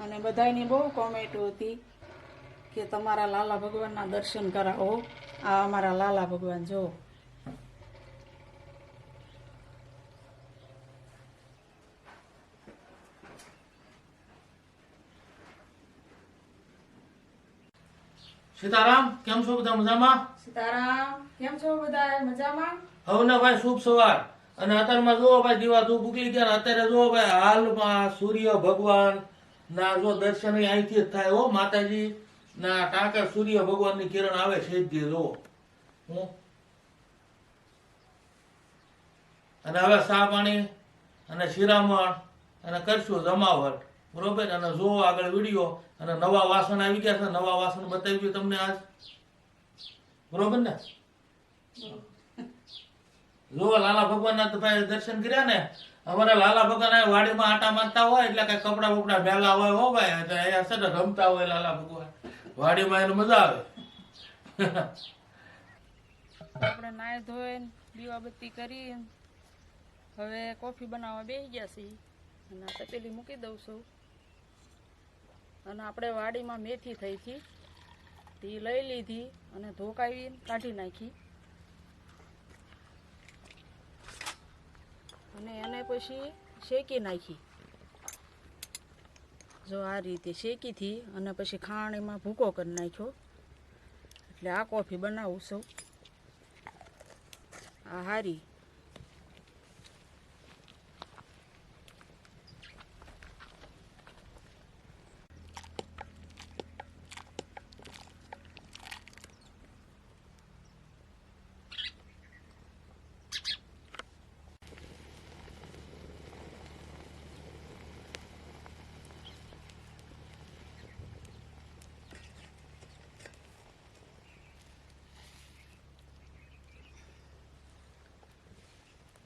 અને બધાયની બહુ કોમેન્ટ હતી કે તમારા લાલા ભગવાનના દર્શન કરાવો. આ અમારા લાલા ભગવાન જો. સીતારામ, કેમ છો બધા મજામાં? સીતારામ, કેમ છો બધા મજામાં? હવને ભાઈ શુભ સવાર. અને અત્યારમાં જુઓ ભાઈ દીવા ધૂપ ઉગી ગયા. અત્યારે જુઓ ભાઈ હાલમાં સૂર્ય ભગવાન ના જો દર્શન અહીંથી જ થાય હો. માતાજી ના ટાંકા સૂર્ય ભગવાન ની કિરણ આવે છે જ જો હું. અને હવે ચા પાણી અને શિરામણ અને કરશું જમાવટ, બરોબર. અને જો આગળ વિડીયો અને નવા વાસણ આવી ગયા છે. નવા વાસણ બતાવ્યું તમને આજ, બરોબર ને. જો લાલા ભગવાનના તો ભાઈ દર્શન કર્યા ને. અમારા લાલા ભગવાન વાડીમાં આટા મારતા હોય એટલે કઈ કપડા બપડા ભેલા હોય હો ભાઈ. અહીંયા છે ને રમતા હોય લાલા ભગવાન વાડીમાં, એને મજા આવે. આપણે નાય ધોઈને દીવાબત્તી કરી હવે કોફી બનાવવા બેસી ગયા છીએ. અને તપેલી મૂકી દઉં છું. અને આપણે વાડીમાં મેથી થઈ હતી તે લઈ લીધી અને ધોકાવી કાઢી નાખી. અને એને પછી શેકી નાખી. જો આ રીતે શેકીથી અને પછી ખાણીમાં ભૂકો કરી નાખ્યો. એટલે આ કોફી બનાવું છું. આ હારી.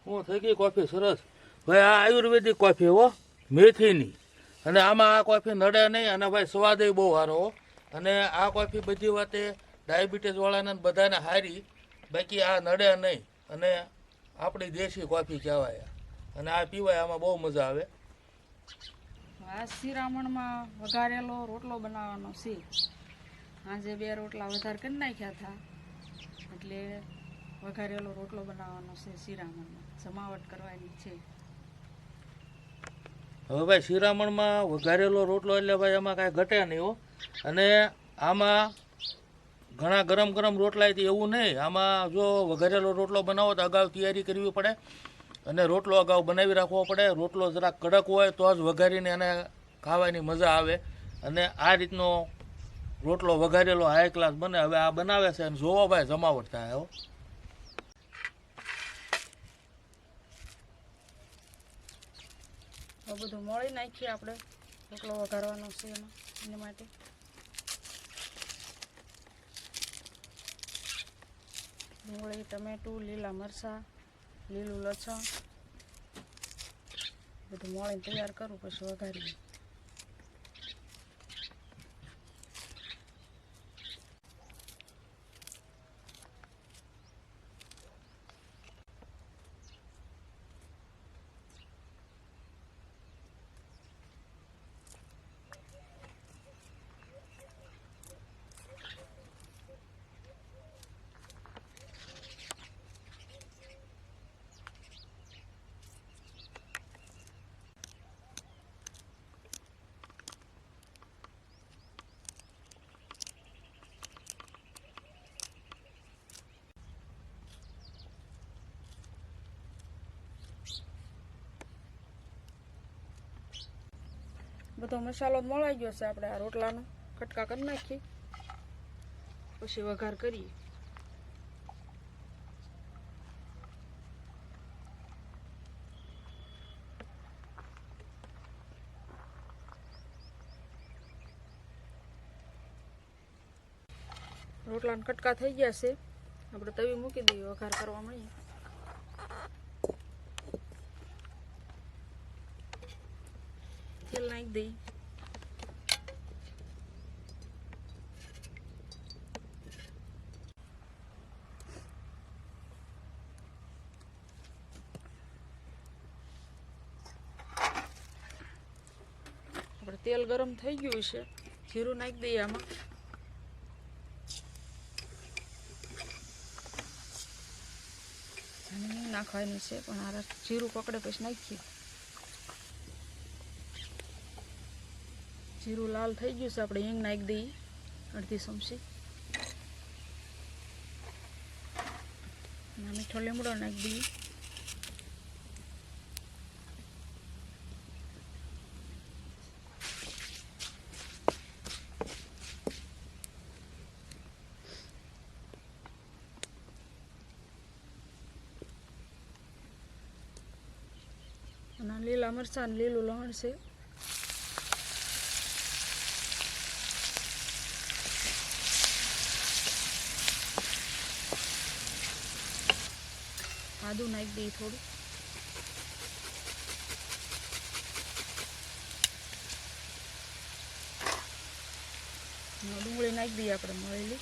હું થઈ ગઈ કોફી સરસ ભાઈ. આ આયુર્વેદિક કોફી હો, મેથીની. અને આમાં આ કોફી નડે નહીં. અને ભાઈ સ્વાદ બહુ સારો હો. અને આ કોફી બધી વાતે ડાયાબિટીસ વાળાને બધાને હારી. બાકી આ નડે નહીં. અને આપણી દેશી કોફી કહેવાય. અને આ પીવાય, આમાં બહુ મજા આવે. આ શિરામણમાં વઘારેલો રોટલો બનાવવાનો છે. આજે 2 રોટલા વધારે કરી નાખ્યા હતા એટલે વઘારેલો રોટલો બનાવવાનો છે. શિરામણમાં જમાવટ કરવાની છે. હવે ભાઈ શિરામણમાં વઘારેલો રોટલો એટલે ભાઈ એમાં કાંઈ ઘટે નહીં હો. અને આમાં ઘણા ગરમ ગરમ રોટલા એવું નહીં. આમાં જો વઘારેલો રોટલો બનાવો તો અગાઉ તૈયારી કરવી પડે. અને રોટલો અગાઉ બનાવી રાખવો પડે. રોટલો જરાક કડક હોય તો જ વઘારીને એને ખાવાની મજા આવે. અને આ રીતનો રોટલો વઘારેલો હાઈ ક્લાસ બને. હવે આ બનાવે છે અને જોવો ભાઈ જમાવટ થાય હો. બધું મોળી નાખીએ આપણે. રોટલો વઘારવાનો છે એના માટે. ડુંગળી, ટમેટું, લીલા મરચાં, લીલું લસણ બધું મોળીને તૈયાર કરું પછી વઘારીએ. બધો મસાલો મોળાઈ ગયો છે. આપણે આ રોટલાનો કટકા કરી નાખીએ પછી વઘાર કરીએ. રોટલાના કટકા થઈ ગયા છે. આપણે તવી મૂકી દઈએ વઘાર કરવા મળીએ. તેલ નાખી દઈએ. આપણે તેલ ગરમ થઈ ગયું છે, જીરું નાખી દઈએ આમાં. અને હિંગ નાખવાની છે, પણ આ જીરું પકડે પછી નાખીએ. જીરું લાલ થઈ ગયું છે, આપણે હિંગ નાખી દઈએ અડધી ચમચી. અને મીઠો લીમડો નાખી દઈએ. અને લીલા મરચાં અને લીલું લવણ છે. આદું નાખી દઈએ થોડું. ડુંગળી નાખી દઈએ આપણે મળેલી.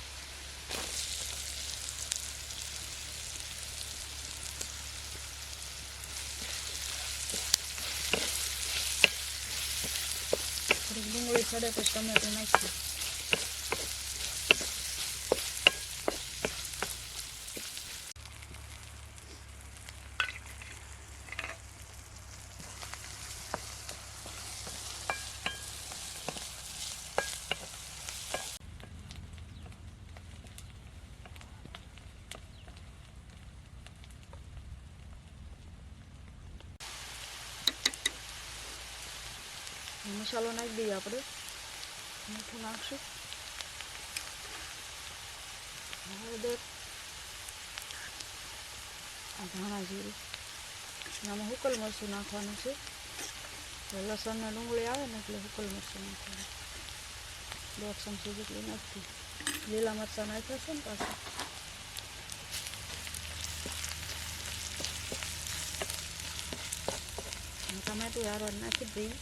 ડુંગળી સડે પછી ટમેટું નાખીએ. મસાલો નાખી દઈએ આપણે. મીઠું નાખશું, હળદર, ધાણા જીરું. આમાં હુકલ મરચું નાખવાનું છે. લસણ ને ડુંગળી આવે ને એટલે હુકલ મરચું નાખવાનું. 2 ચમચી જેટલી નાખી. લીલા મરચાં નાખ્યા છે ને પાછું. ટમેટું હારવાર નાખી દઈએ.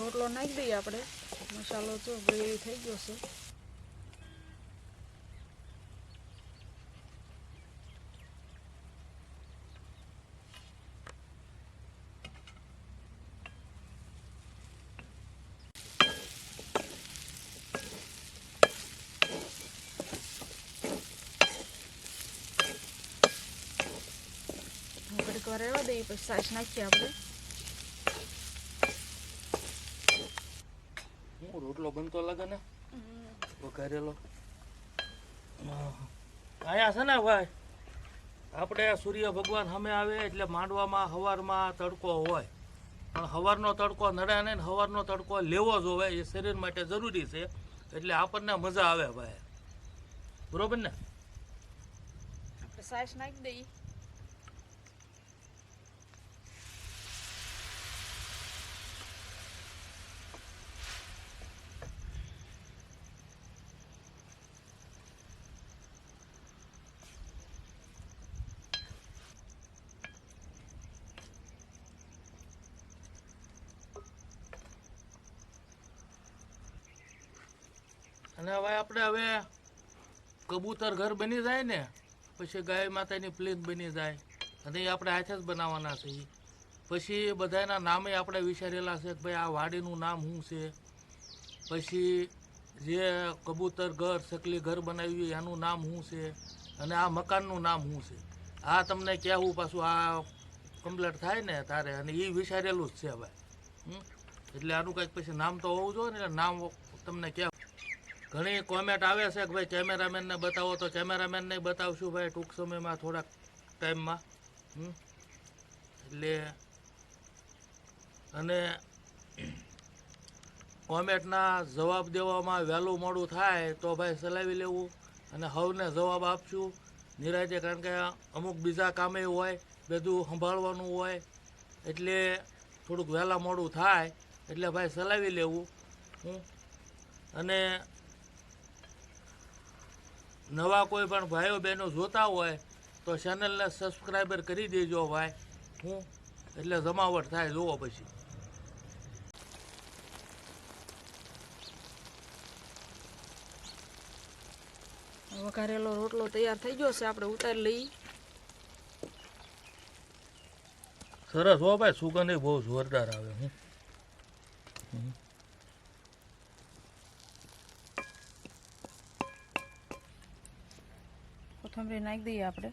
રોટલો નાખી દઈએ આપણે. મસાલો જો ગ્રેવી થઈ ગયો છે. ઘડીક વાર રહેવા દઈએ પછી સાસ નાખીએ આપણે. રોટલો બનતો લાગે ને વઘારેલો. અહીંયા છે ને ભાઈ, આપણે સૂર્ય ભગવાન સામે આવે એટલે માંડવામાં સવારમાં તડકો હોય, પણ સવારનો તડકો નડે નહીં ને સવારનો તડકો લેવો જ હોય. એ શરીર માટે જરૂરી છે, એટલે આપણને મજા આવે ભાઈ. બરોબર ને? આપણે સાસ નાખી દઈએ. અને હવે કબૂતર ઘર બની જાય ને પછી ગાય માતાની પ્લેન બની જાય, અને એ આપણે હાથે જ બનાવવાના છે. પછી બધાના નામે આપણે વિચારેલા છે કે ભાઈ આ વાડીનું નામ શું છે, પછી જે કબૂતર ઘર સકલી ઘર બનાવ્યું એનું નામ શું છે, અને આ મકાનનું નામ શું છે. આ તમને કહેવું પાછું આ કમ્પ્લીટ થાય ને તારે, અને એ વિચારેલું જ છે ભાઈ. એટલે આનું કંઈક પછી નામ તો હોવું જોઈએ ને, એટલે નામ તમને કહેવું. ઘણી કોમેન્ટ આવે છે કે ભાઈ કેમેરામેનને બતાવો, તો કેમેરામેનને બતાવશું ભાઈ ટૂંક સમયમાં, થોડાક ટાઈમમાં. એટલે અને કોમેન્ટના જવાબ દેવામાં વહેલું મોડું થાય તો ભાઈ ચલાવી લેવું, અને હવને જવાબ આપશું. નિરાંતે, કારણ કે અમુક બીજા કામે હોય, બધું સંભાળવાનું હોય, એટલે થોડુંક વહેલા મોડું થાય એટલે ભાઈ ચલાવી લેવું. અને નવા કોઈ પણ ભાઈઓ બહેનો જોતા હોય તો ચેનલને સબસ્ક્રાઈબર કરી દેજો ભાઈ. એટલે જમાવટ થાય જોવો પછી. વઘારેલો રોટલો તૈયાર થઈ ગયો છે, આપણે ઉતારી લઈએ. સરસ હો ભાઈ, સુગંધ બહુ જોરદાર આવે. કોથમરી નાખી દઈએ આપણે.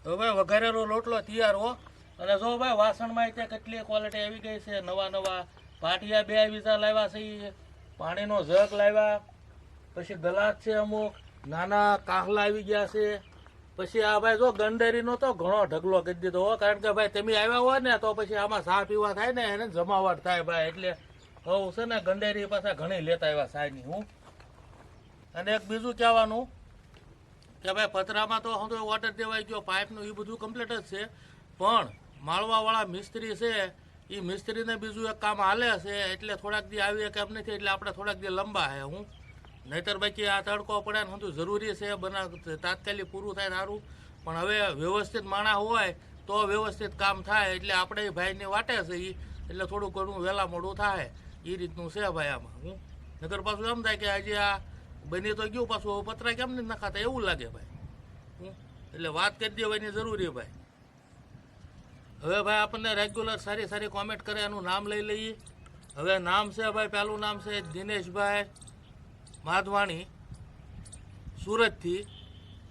હવે ભાઈ વઘારેલો રોટલો તૈયાર હો. અને જો ભાઈ વાસણમાં ત્યાં કેટલી ક્વોલિટી આવી ગઈ છે. નવા નવા પાટિયા 2 વીઝા લાવ્યા છે, પાણીનો જગ લાવ્યા, પછી ગ્લાસ છે, અમુક નાના કાહલા આવી ગયા છે. પછી આ ભાઈ જો ગંડેરીનો તો ઘણો ઢગલો કરી દીધો હો, કારણ કે ભાઈ તમે આવ્યા હોય ને તો પછી આમાં ચા પીવા થાય ને એને જમાવટ થાય ભાઈ. એટલે હવે છે ને ગંડેરી પાછા ઘણી લેતા આવ્યા સાયની. અને એક બીજું કહેવાનું કે ભાઈ પતરામાં તો હું તો વોટર દેવાઈ ગયો, પાઇપનું એ બધું કમ્પ્લીટ જ છે, પણ માળવાવાળા મિસ્ત્રી છે એ મિસ્ત્રીને બીજું એક કામ હાલે છે, એટલે થોડાક દી આવીએ કેમ નથી, એટલે આપણે થોડાક દી લંબા છે. નહીતર બાકી આ તડકો પડે ને બધું જરૂરી છે, તાત્કાલિક પૂરું થાય સારું. પણ હવે વ્યવસ્થિત માણસ હોય તો વ્યવસ્થિત કામ થાય, એટલે આપણે ભાઈની વાટે છે એટલે થોડું ઘણું વહેલા મોડું થાય એ રીતનું છે ભાઈ આમાં. નગર પાછું એમ થાય કે હજી આ બની તો ગયું, પાછું પતરા કેમ નથી નખાતા એવું લાગે ભાઈ. એટલે વાત કરી દેવાની જરૂરી ભાઈ. હવે ભાઈ આપણને રેગ્યુલર સારી સારી કોમેન્ટ કરે એનું નામ લઈ લઈએ. હવે નામ છે ભાઈ, પહેલું નામ છે દિનેશભાઈ માધવાણી સુરતથી.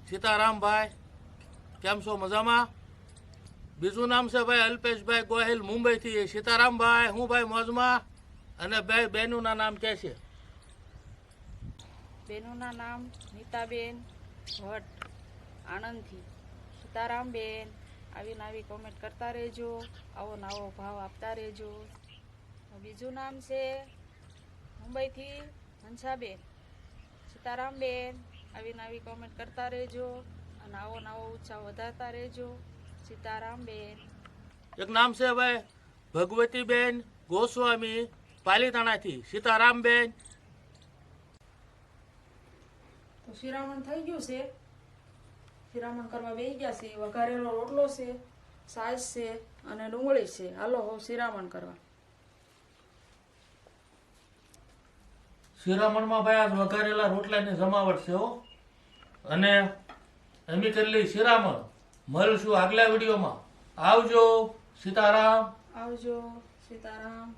સીતારામભાઈ કેમ છો, મજામાં? બીજું નામ છે ભાઈ અલ્પેશભાઈ ગોહિલ મુંબઈથી. સીતારામભાઈ હું ભાઈ મોજમાં. અને ભાઈ બહેનોના નામ કે છે? બેનોના નામ નીતાબેન ભટ્ટ આણંદથી. સીતારામબેન આવી નવી કોમેન્ટ કરતા રહેજો, આવો નવો ભાવ આપતા રહેજો. બીજું નામ છે મુંબઈથી હંસાબેન. સીતારામબેન આવી નવી કોમેન્ટ કરતા રહેજો અને આવો નવો ઉત્સાહ વધારતા રહેજો. સીતારામબેન. એક નામ છે ભાઈ ભગવતીબેન ગોસ્વામી પાલીતાણાથી. સીતારામબેન. તો શિરામણ થઈ ગયું છે, શિરામણ કરવા બેસી ગયા છે. વઘારેલો રોટલો છે, છાશ છે અને ડુંગળી છે. હાલો હવે શિરામણ કરવા. શિરામણમાં ભાઈ આ વઘારેલા રોટલાની જમાવટ છે હો. અને એમ કરી લઈ શિરામણ. મળશું આગલા વિડીયોમાં. આવજો. સીતારામ. આવજો. સીતારામ.